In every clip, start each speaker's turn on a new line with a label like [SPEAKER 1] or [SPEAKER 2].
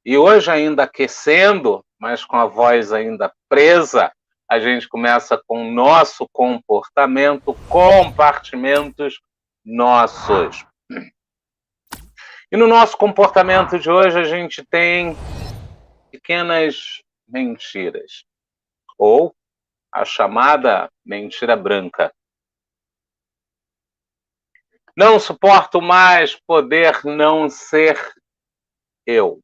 [SPEAKER 1] E hoje, ainda aquecendo, mas com a voz ainda presa, a gente começa com o nosso comportamento, compartimentos nossos. E no nosso comportamento de hoje, a gente tem pequenas mentiras, ou a chamada mentira branca. Não suporto mais poder não ser eu.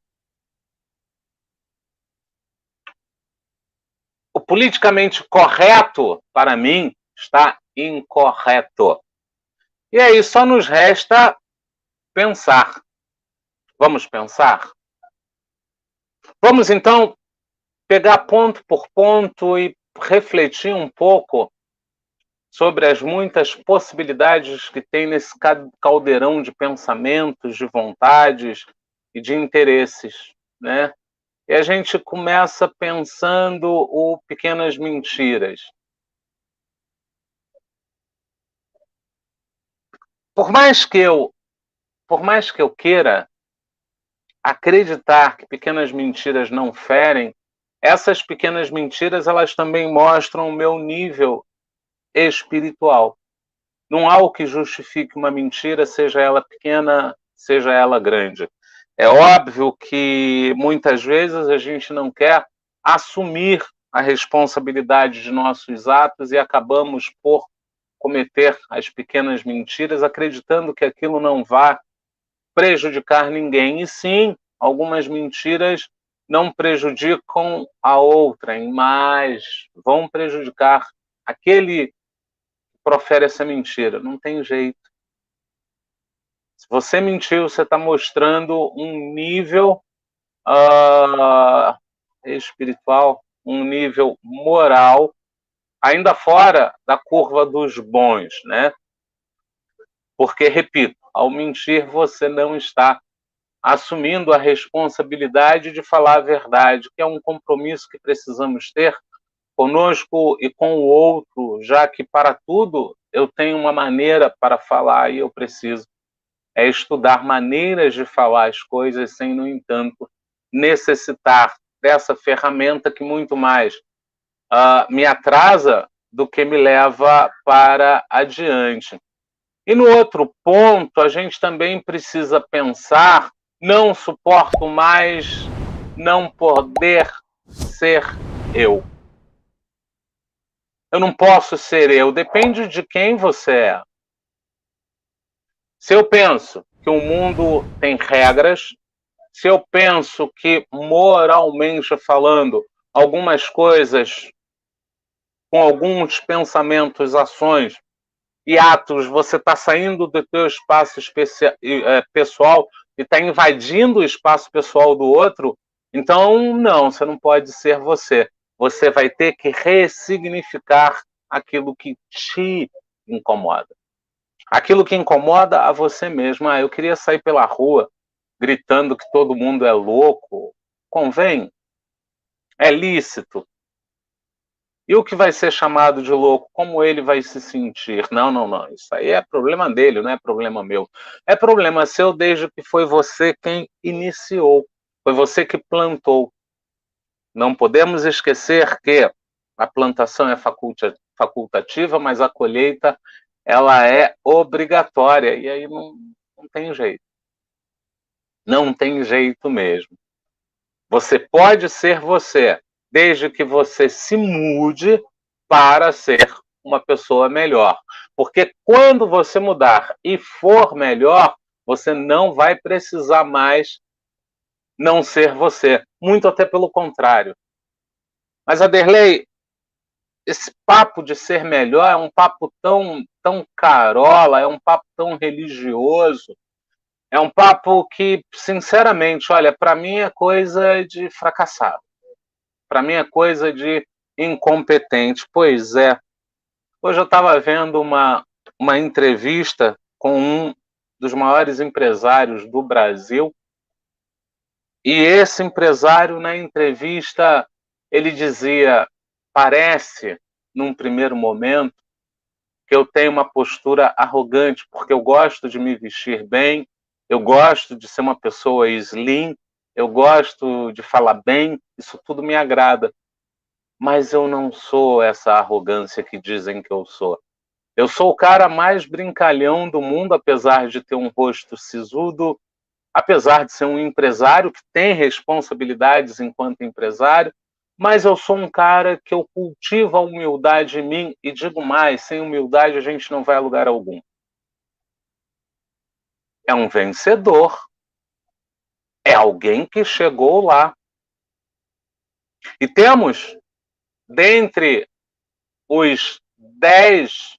[SPEAKER 1] O politicamente correto, para mim, está incorreto. E aí só nos resta pensar. Vamos pensar? Vamos então pegar ponto por ponto e refletir um pouco sobre as muitas possibilidades que tem nesse caldeirão de pensamentos, de vontades e de interesses, né? E a gente começa pensando o pequenas mentiras. Por mais que eu queira acreditar que pequenas mentiras não ferem, essas pequenas mentiras elas também mostram o meu nível espiritual. Não há o que justifique uma mentira, seja ela pequena, seja ela grande. É óbvio que muitas vezes a gente não quer assumir a responsabilidade de nossos atos e acabamos por cometer as pequenas mentiras, acreditando que aquilo não vai prejudicar ninguém. E sim, algumas mentiras não prejudicam a outrem, mas vão prejudicar aquele que profere essa mentira. Não tem jeito. Se você mentiu, você está mostrando um nível espiritual, um nível moral, ainda fora da curva dos bons, né? Porque, repito, ao mentir, você não está assumindo a responsabilidade de falar a verdade, que é um compromisso que precisamos ter conosco e com o outro, já que para tudo eu tenho uma maneira para falar e eu preciso estudar maneiras de falar as coisas sem, no entanto, necessitar dessa ferramenta que muito mais me atrasa do que me leva para adiante. E no outro ponto, a gente também precisa pensar: não suporto mais não poder ser eu. Eu não posso ser eu, depende de quem você é. Se eu penso que o mundo tem regras, se eu penso que, moralmente falando, algumas coisas, com alguns pensamentos, ações e atos, você está saindo do teu espaço pessoal e está invadindo o espaço pessoal do outro, então não, você não pode ser você. Você vai ter que ressignificar aquilo que te incomoda. Aquilo que incomoda a você mesmo. Eu queria sair pela rua gritando que todo mundo é louco. Convém? É lícito? E o que vai ser chamado de louco? Como ele vai se sentir? Não, não, não. Isso aí é problema dele, não é problema meu. É problema seu desde que foi você quem iniciou. Foi você que plantou. Não podemos esquecer que a plantação é facultativa, mas a colheita ela é obrigatória. E aí não tem jeito. Não tem jeito mesmo. Você pode ser você, desde que você se mude para ser uma pessoa melhor. Porque quando você mudar e for melhor, você não vai precisar mais não ser você. Muito até pelo contrário. Mas, Aderlei, esse papo de ser melhor é um papo tão carola, é um papo tão religioso, é um papo que, sinceramente, olha, para mim é coisa de fracassado. Para mim é coisa de incompetente. Pois é. Hoje eu estava vendo uma entrevista com um dos maiores empresários do Brasil, e esse empresário, na entrevista, ele dizia: parece, num primeiro momento, que eu tenho uma postura arrogante, porque eu gosto de me vestir bem, eu gosto de ser uma pessoa slim, eu gosto de falar bem, isso tudo me agrada. Mas eu não sou essa arrogância que dizem que eu sou. Eu sou o cara mais brincalhão do mundo, apesar de ter um rosto sisudo, apesar de ser um empresário que tem responsabilidades enquanto empresário, mas eu sou um cara que eu cultivo a humildade em mim e digo mais, sem humildade a gente não vai a lugar algum. É um vencedor. É alguém que chegou lá. E temos, dentre os 10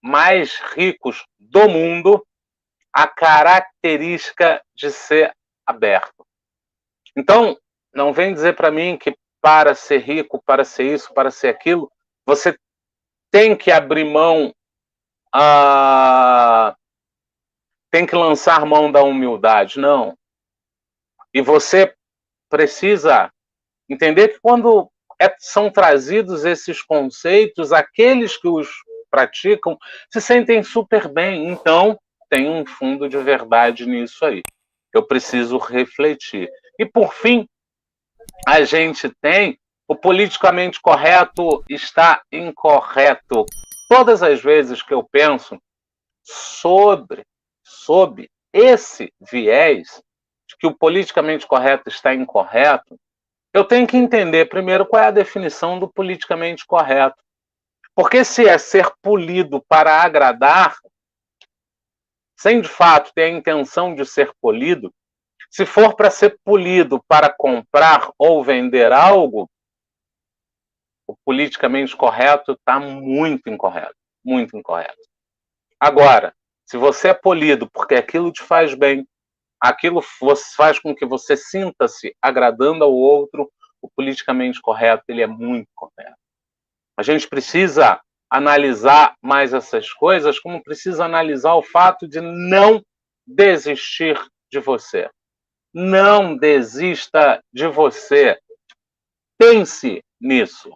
[SPEAKER 1] mais ricos do mundo, a característica de ser aberto. Então, não vem dizer para mim que para ser rico, para ser isso, para ser aquilo, você tem que abrir mão, tem que lançar mão da humildade. Não. E você precisa entender que quando são trazidos esses conceitos, aqueles que os praticam se sentem super bem. Então, tem um fundo de verdade nisso aí. Eu preciso refletir. E, por fim, a gente tem o politicamente correto está incorreto. Todas as vezes que eu penso sob esse viés de que o politicamente correto está incorreto, eu tenho que entender primeiro qual é a definição do politicamente correto. Porque se é ser polido para agradar, sem de fato ter a intenção de ser polido, se for para ser polido para comprar ou vender algo, o politicamente correto está muito incorreto. Muito incorreto. Agora, se você é polido porque aquilo te faz bem, aquilo faz com que você sinta-se agradando ao outro, o politicamente correto ele é muito correto. A gente precisa analisar mais essas coisas, como precisa analisar o fato de não desistir de você. Não desista de você. Pense nisso.